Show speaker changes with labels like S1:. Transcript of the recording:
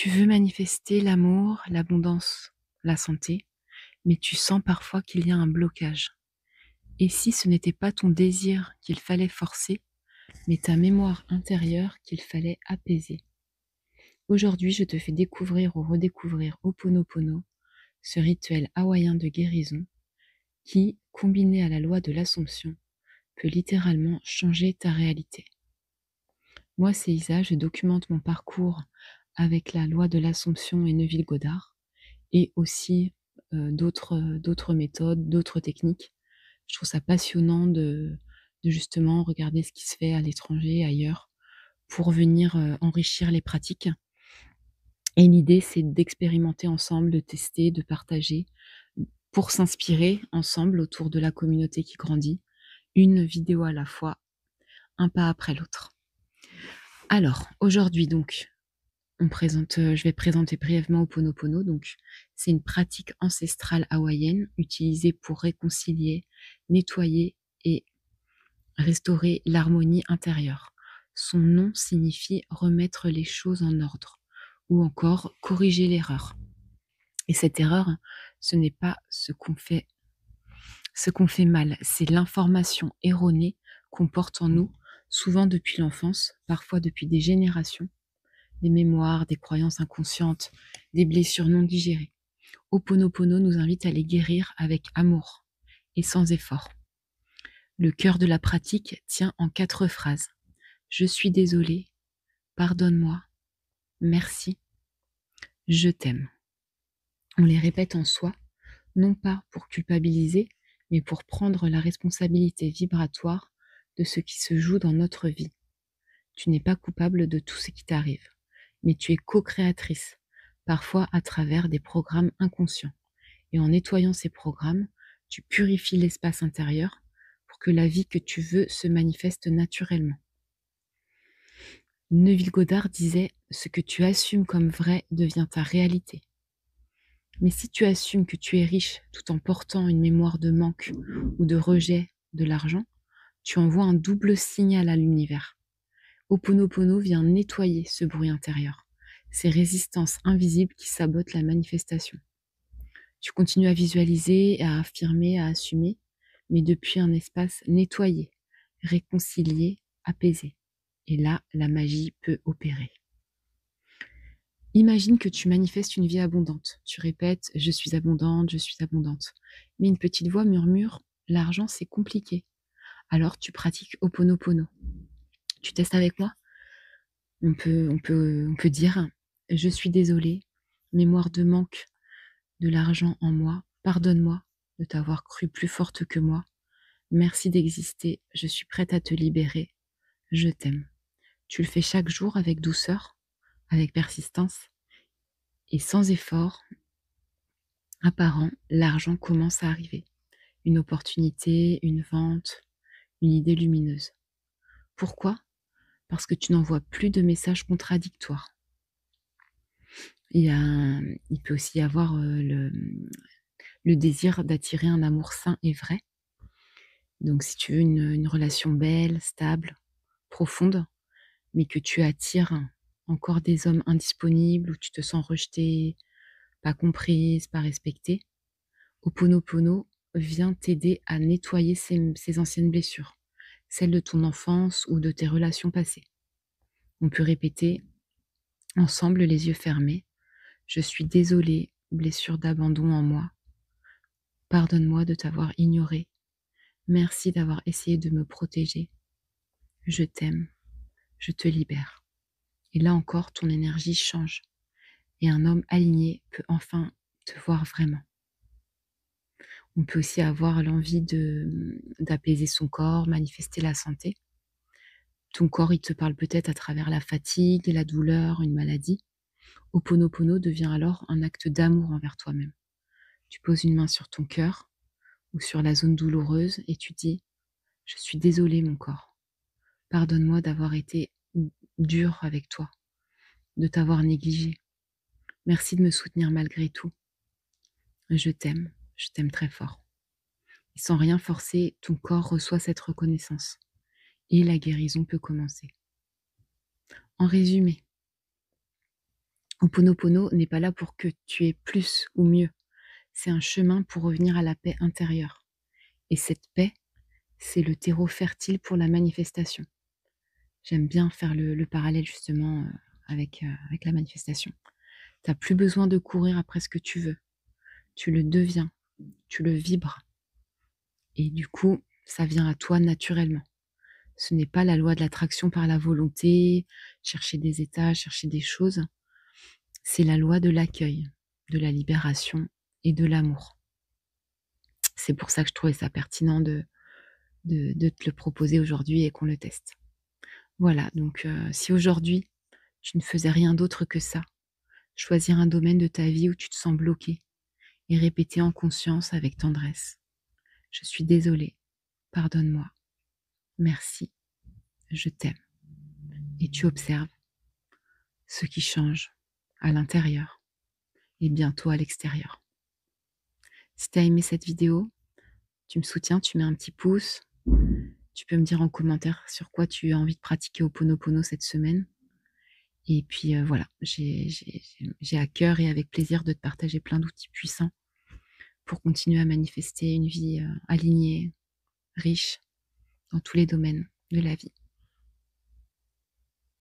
S1: Tu veux manifester l'amour, l'abondance, la santé, mais tu sens parfois qu'il y a un blocage. Et si ce n'était pas ton désir qu'il fallait forcer, mais ta mémoire intérieure qu'il fallait apaiser? Aujourd'hui, je te fais découvrir ou redécouvrir Ho'oponopono, ce rituel hawaïen de guérison qui, combiné à la loi de l'Assomption, peut littéralement changer ta réalité. Moi, c'est Isa, je documente mon parcours avec la loi de l'Assomption et Neville Goddard, et aussi d'autres méthodes, d'autres techniques. Je trouve ça passionnant de justement regarder ce qui se fait à l'étranger, ailleurs, pour venir enrichir les pratiques. Et l'idée, c'est d'expérimenter ensemble, de tester, de partager, pour s'inspirer ensemble autour de la communauté qui grandit, une vidéo à la fois, un pas après l'autre. Alors, aujourd'hui donc, je vais présenter brièvement Ho'oponopono. Donc, c'est une pratique ancestrale hawaïenne utilisée pour réconcilier, nettoyer et restaurer l'harmonie intérieure. Son nom signifie remettre les choses en ordre ou encore corriger l'erreur. Et cette erreur, ce n'est pas ce qu'on fait mal, c'est l'information erronée qu'on porte en nous, souvent depuis l'enfance, parfois depuis des générations, des mémoires, des croyances inconscientes, des blessures non digérées. Ho'oponopono nous invite à les guérir avec amour et sans effort. Le cœur de la pratique tient en 4 phrases. Je suis désolé, pardonne-moi, merci, je t'aime. On les répète en soi, non pas pour culpabiliser, mais pour prendre la responsabilité vibratoire de ce qui se joue dans notre vie. Tu n'es pas coupable de tout ce qui t'arrive, mais tu es co-créatrice, parfois à travers des programmes inconscients. Et en nettoyant ces programmes, tu purifies l'espace intérieur pour que la vie que tu veux se manifeste naturellement. Neville Goddard disait « Ce que tu assumes comme vrai devient ta réalité ». Mais si tu assumes que tu es riche tout en portant une mémoire de manque ou de rejet de l'argent, tu envoies un double signal à l'univers. Ho'oponopono vient nettoyer ce bruit intérieur, ces résistances invisibles qui sabotent la manifestation. Tu continues à visualiser, à affirmer, à assumer, mais depuis un espace nettoyé, réconcilié, apaisé. Et là, la magie peut opérer. Imagine que tu manifestes une vie abondante. Tu répètes « je suis abondante, je suis abondante ». Mais une petite voix murmure « l'argent, c'est compliqué ». Alors tu pratiques Ho'oponopono. Tu testes avec moi? On peut dire « je suis désolée, mémoire de manque de l'argent en moi, pardonne-moi de t'avoir cru plus forte que moi. Merci d'exister, je suis prête à te libérer, je t'aime ». Tu le fais chaque jour avec douceur, avec persistance et sans effort apparent, l'argent commence à arriver. Une opportunité, une vente, une idée lumineuse. Pourquoi? Parce que tu n'envoies plus de messages contradictoires. Il peut aussi y avoir le désir d'attirer un amour sain et vrai. Donc si tu veux une relation belle, stable, profonde, mais que tu attires encore des hommes indisponibles, où tu te sens rejetée, pas comprise, pas respectée, Ho'oponopono vient t'aider à nettoyer ces anciennes blessures, celles de ton enfance ou de tes relations passées. On peut répéter ensemble les yeux fermés. Je suis désolée, blessure d'abandon en moi. Pardonne-moi de t'avoir ignoré. Merci d'avoir essayé de me protéger. Je t'aime. Je te libère. Et là encore, ton énergie change. Et un homme aligné peut enfin te voir vraiment. On peut aussi avoir l'envie d'apaiser son corps, manifester la santé. Ton corps, il te parle peut-être à travers la fatigue, la douleur, une maladie. Ho'oponopono devient alors un acte d'amour envers toi-même. Tu poses une main sur ton cœur ou sur la zone douloureuse et tu dis « Je suis désolée mon corps. Pardonne-moi d'avoir été dur avec toi, de t'avoir négligé. Merci de me soutenir malgré tout. Je t'aime très fort. » Et sans rien forcer, ton corps reçoit cette reconnaissance. Et la guérison peut commencer. En résumé, Ho'oponopono n'est pas là pour que tu aies plus ou mieux. C'est un chemin pour revenir à la paix intérieure. Et cette paix, c'est le terreau fertile pour la manifestation. J'aime bien faire le parallèle justement avec la manifestation. Tu n'as plus besoin de courir après ce que tu veux. Tu le deviens, tu le vibres. Et du coup, ça vient à toi naturellement. Ce n'est pas la loi de l'attraction par la volonté, chercher des états, chercher des choses. C'est la loi de l'accueil, de la libération et de l'amour. C'est pour ça que je trouvais ça pertinent de te le proposer aujourd'hui et qu'on le teste. Voilà, donc si aujourd'hui, tu ne faisais rien d'autre que ça, choisir un domaine de ta vie où tu te sens bloqué et répéter en conscience avec tendresse. Je suis désolée, pardonne-moi, merci, je t'aime. Et tu observes ce qui change à l'intérieur et bientôt à l'extérieur. Si tu as aimé cette vidéo, tu me soutiens, tu mets un petit pouce. Tu peux me dire en commentaire sur quoi tu as envie de pratiquer Ho'oponopono cette semaine. Et puis voilà, j'ai à cœur et avec plaisir de te partager plein d'outils puissants pour continuer à manifester une vie alignée, riche dans tous les domaines de la vie.